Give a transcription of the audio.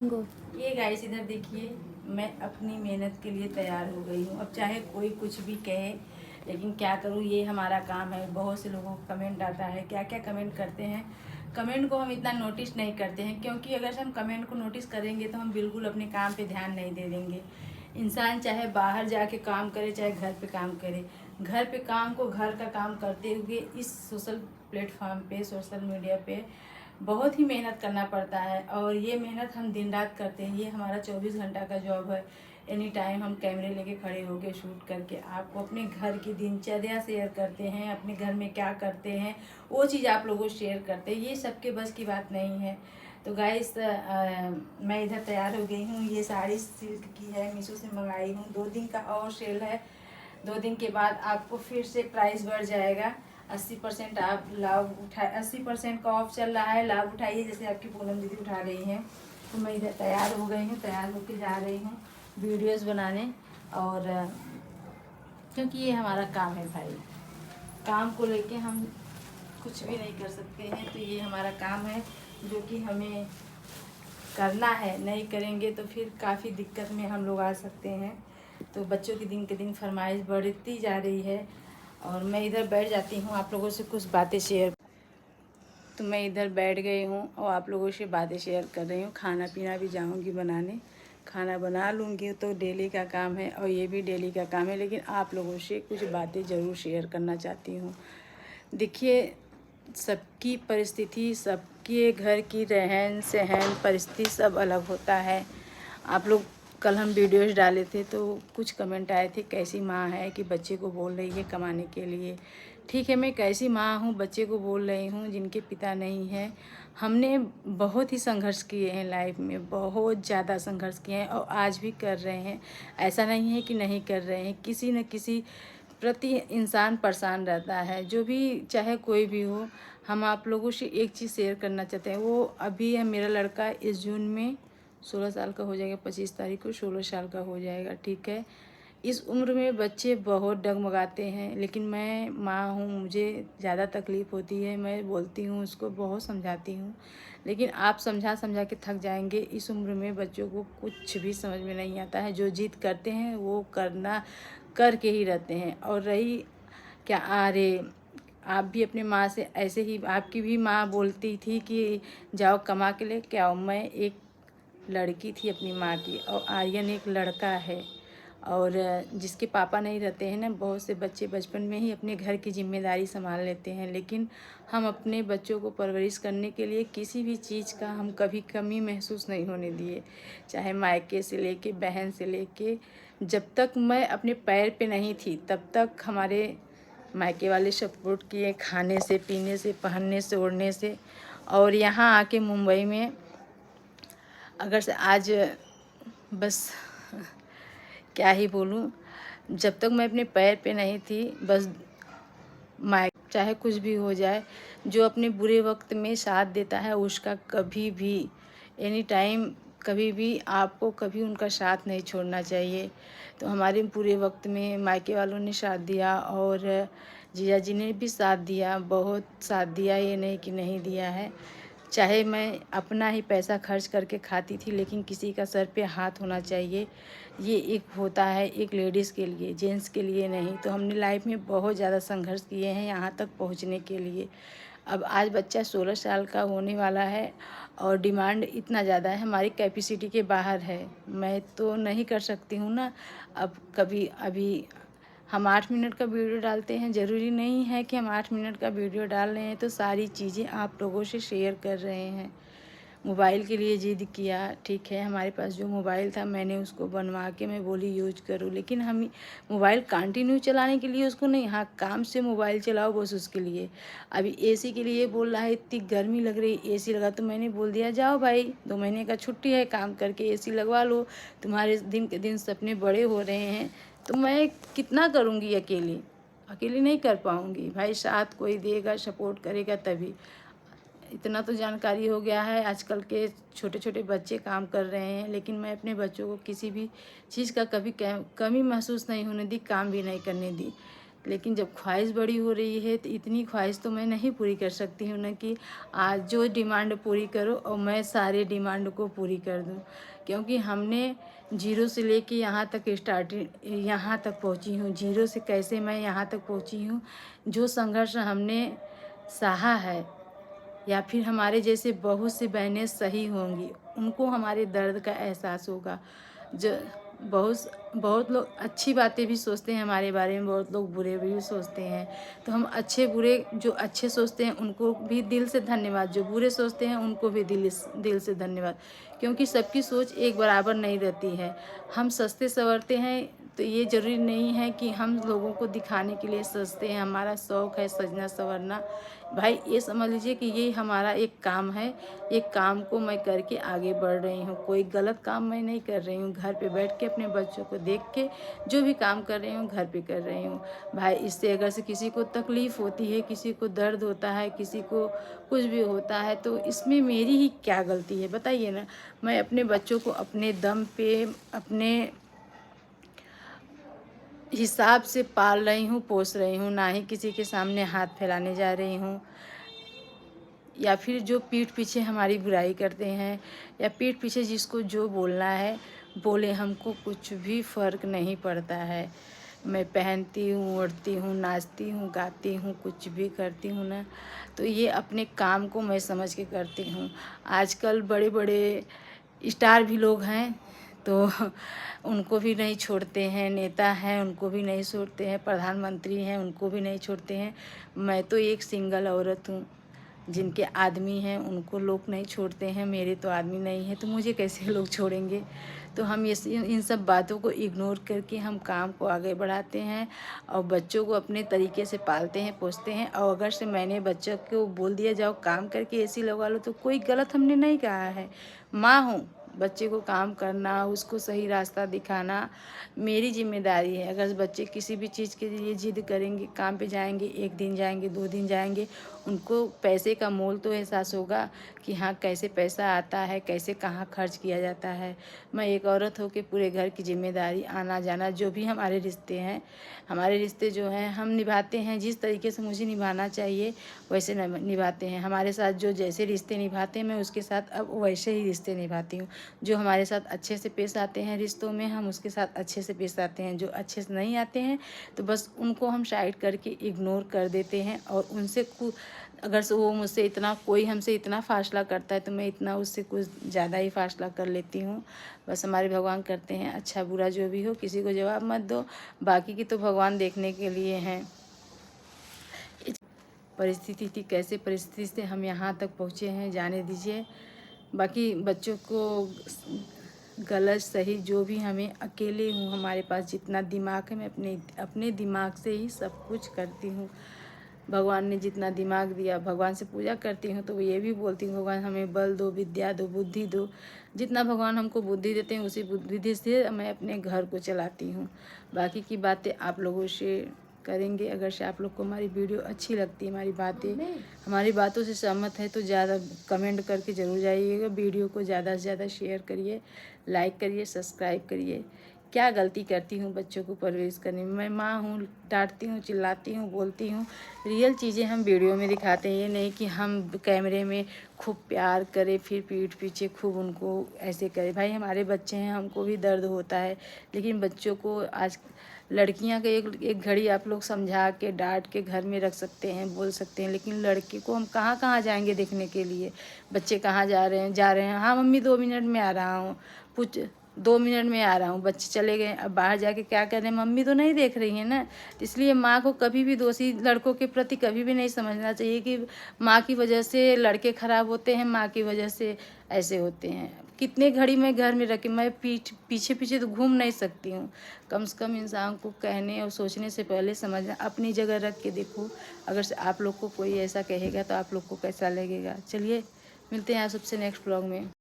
ये गाइस इधर देखिए, मैं अपनी मेहनत के लिए तैयार हो गई हूँ। अब चाहे कोई कुछ भी कहे, लेकिन क्या करूँ, ये हमारा काम है। बहुत से लोगों को कमेंट आता है, क्या क्या कमेंट करते हैं। कमेंट को हम इतना नोटिस नहीं करते हैं, क्योंकि अगर हम कमेंट को नोटिस करेंगे तो हम बिल्कुल अपने काम पे ध्यान नहीं दे देंगे। इंसान चाहे बाहर जाके काम करे, चाहे घर पे काम करे, घर पे काम को घर का काम करते हुए इस सोशल प्लेटफॉर्म पे, सोशल मीडिया पे बहुत ही मेहनत करना पड़ता है। और ये मेहनत हम दिन रात करते हैं। ये हमारा 24 घंटा का जॉब है। एनी टाइम हम कैमरे लेके खड़े होके शूट करके आपको अपने घर की दिनचर्या शेयर करते हैं, अपने घर में क्या करते हैं वो चीज़ आप लोगों को शेयर करते हैं। ये सबके बस की बात नहीं है। तो गाइस, मैं इधर तैयार हो गई हूँ। ये साड़ी सिल्क की है, मीशो से मंगाई हूँ। 2 दिन का और सेल है। 2 दिन के बाद आपको फिर से प्राइस बढ़ जाएगा। 80% आप लाभ उठा 80% का ऑफ चल रहा है, लाभ उठाइए। जैसे आपकी पूनम दीदी उठा रही हैं। तो मैं इधर तैयार हो गई हूँ, तैयार होकर जा रही हूँ वीडियोस बनाने। और क्योंकि ये हमारा काम है भाई, काम को लेके हम कुछ भी नहीं कर सकते हैं। तो ये हमारा काम है जो कि हमें करना है। नहीं करेंगे तो फिर काफ़ी दिक्कत में हम लोग आ सकते हैं। तो बच्चों की दिन के दिन फरमाइश बढ़ती जा रही है। और मैं इधर बैठ जाती हूँ आप लोगों से कुछ बातें शेयर। तो मैं इधर बैठ गई हूँ और आप लोगों से बातें शेयर कर रही हूँ। खाना पीना भी जाऊँगी बनाने, खाना बना लूँगी। तो डेली का काम है और ये भी डेली का काम है, लेकिन आप लोगों से कुछ बातें ज़रूर शेयर करना चाहती हूँ। देखिए, सबकी परिस्थिति, सबके घर की रहन सहन परिस्थिति सब अलग होता है। आप लोग, कल हम वीडियोस डाले थे तो कुछ कमेंट आए थे, कैसी माँ है कि बच्चे को बोल रही है कमाने के लिए। ठीक है, मैं कैसी माँ हूँ, बच्चे को बोल रही हूँ जिनके पिता नहीं हैं। हमने बहुत ही संघर्ष किए हैं लाइफ में, बहुत ज़्यादा संघर्ष किए हैं और आज भी कर रहे हैं। ऐसा नहीं है कि नहीं कर रहे हैं। किसी न किसी प्रति इंसान परेशान रहता है, जो भी चाहे कोई भी हो। हम आप लोगों से एक चीज़ शेयर करना चाहते हैं। वो अभी है, मेरा लड़का इस जून में 16 साल का हो जाएगा, 25 तारीख को 16 साल का हो जाएगा। ठीक है, इस उम्र में बच्चे बहुत डगमगाते हैं, लेकिन मैं माँ हूँ, मुझे ज़्यादा तकलीफ़ होती है। मैं बोलती हूँ, उसको बहुत समझाती हूँ, लेकिन आप समझा समझा के थक जाएंगे। इस उम्र में बच्चों को कुछ भी समझ में नहीं आता है। जो जिद करते हैं वो करना करके ही रहते हैं। और रही क्या, अरे आप भी अपने माँ से ऐसे ही, आपकी भी माँ बोलती थी कि जाओ कमा के लेके आओ। मैं एक लड़की थी अपनी माँ की, और आर्यन एक लड़का है। और जिसके पापा नहीं रहते हैं ना, बहुत से बच्चे बचपन में ही अपने घर की जिम्मेदारी संभाल लेते हैं। लेकिन हम अपने बच्चों को परवरिश करने के लिए किसी भी चीज़ का हम कभी कमी महसूस नहीं होने दिए। चाहे मायके से लेके, बहन से लेके, जब तक मैं अपने पैर पे नहीं थी तब तक हमारे मायके वाले सपोर्ट किए, खाने से, पीने से, पहनने से, ओढ़ने से। और यहाँ आके मुंबई में अगर से आज बस क्या ही बोलूँ, जब तक मैं अपने पैर पे नहीं थी, बस माय चाहे कुछ भी हो जाए, जो अपने बुरे वक्त में साथ देता है उसका कभी भी, एनी टाइम, कभी भी आपको कभी उनका साथ नहीं छोड़ना चाहिए। तो हमारे पूरे वक्त में मायके वालों ने साथ दिया और जीजा जी ने भी साथ दिया, बहुत साथ दिया, ये नहीं कि नहीं दिया है। चाहे मैं अपना ही पैसा खर्च करके खाती थी, लेकिन किसी का सर पे हाथ होना चाहिए। ये एक होता है एक लेडीज़ के लिए, जेंट्स के लिए नहीं। तो हमने लाइफ में बहुत ज़्यादा संघर्ष किए हैं यहाँ तक पहुँचने के लिए। अब आज बच्चा 16 साल का होने वाला है और डिमांड इतना ज़्यादा है, हमारी कैपेसिटी के बाहर है। मैं तो नहीं कर सकती हूँ ना। अब कभी अभी हम 8 मिनट का वीडियो डालते हैं, ज़रूरी नहीं है कि हम 8 मिनट का वीडियो डाल रहे हैं तो सारी चीज़ें आप लोगों से शेयर कर रहे हैं। मोबाइल के लिए ज़िद किया, ठीक है, हमारे पास जो मोबाइल था मैंने उसको बनवा के मैं बोली यूज करूँ, लेकिन हम मोबाइल कंटिन्यू चलाने के लिए उसको नहीं, हाँ काम से मोबाइल चलाओ बस उसके लिए। अभी एसी के लिए बोल रहा है, इतनी गर्मी लग रही, एसी लगा। तो मैंने बोल दिया जाओ भाई, 2 महीने का छुट्टी है, काम करके एसी लगवा लो, तुम्हारे दिन के दिन सपने बड़े हो रहे हैं। तो मैं कितना करूँगी अकेली, अकेली नहीं कर पाऊँगी भाई, साथ कोई देगा, सपोर्ट करेगा तभी। इतना तो जानकारी हो गया है, आजकल के छोटे छोटे बच्चे काम कर रहे हैं, लेकिन मैं अपने बच्चों को किसी भी चीज़ का कभी कमी महसूस नहीं होने दी, काम भी नहीं करने दी। लेकिन जब ख्वाहिश बड़ी हो रही है तो इतनी ख्वाहिश तो मैं नहीं पूरी कर सकती हूँ ना कि आज जो डिमांड पूरी करो और मैं सारे डिमांड को पूरी कर दूँ, क्योंकि हमने जीरो से लेके यहाँ तक यहाँ तक पहुँची हूँ। जीरो से कैसे मैं यहाँ तक पहुँची हूँ, जो संघर्ष हमने सहा है, या फिर हमारे जैसे बहुत सी बहनें सही होंगी, उनको हमारे दर्द का एहसास होगा। जो बहुत लोग अच्छी बातें भी सोचते हैं हमारे बारे में, बहुत लोग बुरे भी सोचते हैं। तो हम अच्छे बुरे, जो अच्छे सोचते हैं उनको भी दिल से धन्यवाद, जो बुरे सोचते हैं उनको भी दिल से धन्यवाद, क्योंकि सबकी सोच एक बराबर नहीं रहती है। हम सजते संवरते हैं तो ये ज़रूरी नहीं है कि हम लोगों को दिखाने के लिए सजते हैं। हमारा शौक़ है सजना संवरना। भाई ये समझ लीजिए कि ये हमारा एक काम है। एक काम को मैं करके आगे बढ़ रही हूँ, कोई गलत काम मैं नहीं कर रही हूँ। घर पे बैठ के अपने बच्चों को देख के जो भी काम कर रही हूँ घर पे कर रही हूँ। भाई इससे अगर से किसी को तकलीफ़ होती है, किसी को दर्द होता है, किसी को कुछ भी होता है, तो इसमें मेरी ही क्या गलती है बताइए ना। मैं अपने बच्चों को अपने दम पे, अपने हिसाब से पाल रही हूँ, पोस रही हूँ, ना ही किसी के सामने हाथ फैलाने जा रही हूँ। या फिर जो पीठ पीछे हमारी बुराई करते हैं, या पीठ पीछे जिसको जो बोलना है बोले, हमको कुछ भी फ़र्क नहीं पड़ता है। मैं पहनती हूँ, ओढ़ती हूँ, नाचती हूँ, गाती हूँ, कुछ भी करती हूँ ना, तो ये अपने काम को मैं समझ के करती हूँ। आजकल बड़े बड़े स्टार भी लोग हैं तो उनको भी नहीं छोड़ते हैं, नेता हैं उनको भी नहीं छोड़ते हैं, प्रधानमंत्री हैं उनको भी नहीं छोड़ते हैं। मैं तो एक सिंगल औरत हूँ, जिनके आदमी हैं उनको लोग नहीं छोड़ते हैं, मेरे तो आदमी नहीं है तो मुझे कैसे लोग छोड़ेंगे। तो हम इन सब बातों को इग्नोर करके हम काम को आगे बढ़ाते हैं और बच्चों को अपने तरीके से पालते हैं, पोसते हैं। और अगर से मैंने बच्चों को बोल दिया जाओ काम करके एसी लगवा लो, तो कोई गलत हमने नहीं कहा है। माँ हूँ, बच्चे को काम करना, उसको सही रास्ता दिखाना मेरी जिम्मेदारी है। अगर बच्चे किसी भी चीज़ के लिए जिद करेंगे, काम पे जाएंगे, 1 दिन जाएंगे, 2 दिन जाएंगे, उनको पैसे का मोल तो एहसास होगा कि हाँ कैसे पैसा आता है, कैसे कहाँ खर्च किया जाता है। मैं एक औरत होकर पूरे घर की जिम्मेदारी, आना जाना, जो भी हमारे रिश्ते हैं, हमारे रिश्ते जो हैं हम निभाते हैं। जिस तरीके से मुझे निभाना चाहिए वैसे निभाते हैं। हमारे साथ जो जैसे रिश्ते निभाते हैं मैं उसके साथ अब वैसे ही रिश्ते निभाती हूँ। जो हमारे साथ अच्छे से पेश आते हैं रिश्तों में, हम उसके साथ अच्छे से पेश आते हैं। जो अच्छे से नहीं आते हैं तो बस उनको हम साइड करके इग्नोर कर देते हैं। और उनसे अगर से वो मुझसे इतना, कोई हमसे इतना फासला करता है तो मैं इतना उससे कुछ ज़्यादा ही फासला कर लेती हूँ। बस हमारे भगवान करते हैं अच्छा बुरा जो भी हो किसी को जवाब मत दो, बाकी की तो भगवान देखने के लिए हैं। परिस्थिति थी, कैसे परिस्थिति से हम यहाँ तक पहुँचे हैं जाने दीजिए। बाकी बच्चों को गलत सही जो भी, हमें अकेले हूँ, हमारे पास जितना दिमाग है मैं अपने दिमाग से ही सब कुछ करती हूँ। भगवान ने जितना दिमाग दिया, भगवान से पूजा करती हूँ तो ये भी बोलती हूँ भगवान हमें बल दो, विद्या दो, बुद्धि दो। जितना भगवान हमको बुद्धि देते हैं उसी बुद्धि से मैं अपने घर को चलाती हूँ। बाकी की बातें आप लोगों से करेंगे। अगर से आप लोग को हमारी वीडियो अच्छी लगती है, हमारी बातों से सहमत है तो ज़्यादा कमेंट करके ज़रूर जाइएगा। वीडियो को ज़्यादा से ज़्यादा शेयर करिए, लाइक करिए, सब्सक्राइब करिए। क्या गलती करती हूँ बच्चों को परवरिश करने में? मैं माँ हूँ, डांटती हूँ, चिल्लाती हूँ, बोलती हूँ। रियल चीज़ें हम वीडियो में दिखाते हैं, ये नहीं कि हम कैमरे में खूब प्यार करें फिर पीठ पीछे खूब उनको ऐसे करें। भाई हमारे बच्चे हैं, हमको भी दर्द होता है, लेकिन बच्चों को आज लड़कियां का एक घड़ी आप लोग समझा के डांट के घर में रख सकते हैं, बोल सकते हैं, लेकिन लड़के को हम कहाँ कहाँ जाएंगे देखने के लिए? बच्चे कहाँ जा रहे हैं, हाँ मम्मी 2 मिनट में आ रहा हूँ, कुछ 2 मिनट में आ रहा हूँ, बच्चे चले गए। अब बाहर जाके क्या कर रहे हैं, मम्मी तो नहीं देख रही है ना। इसलिए माँ को कभी भी दोषी लड़कों के प्रति कभी भी नहीं समझना चाहिए कि माँ की वजह से लड़के खराब होते हैं, माँ की वजह से ऐसे होते हैं। कितने घड़ी मैं घर में रखे, मैं पीछे पीछे तो घूम नहीं सकती हूँ। कम से कम इंसान को कहने और सोचने से पहले समझना, अपनी जगह रख के देखो। अगर से आप लोग को कोई ऐसा कहेगा तो आप लोग को कैसा लगेगा? चलिए मिलते हैं आप सबसे नेक्स्ट ब्लॉग में।